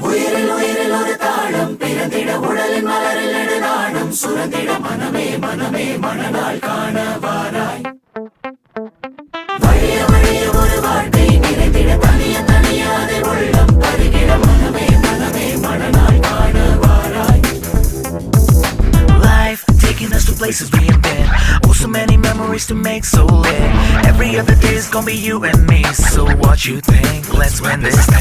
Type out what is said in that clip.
உயிரில் உயிரில் ஒரு தாளம் பிறந்திட உடலின் மலரில் நெடுநாடும் சுரந்திட மனமே மனமே மனநாள் காண வாராய். வழிய வழிய ஒரு வாழ்க்கை நிறைந்திட தனிய தனிய அதில் உள்ளம் தருகிட மனமே மனமே மனநாள் காண வாராய். Life taking us to places we ain't been. Oh, so many memories to make so lit. Every other day is gonna be you and me. So what you think? Let's win this thing.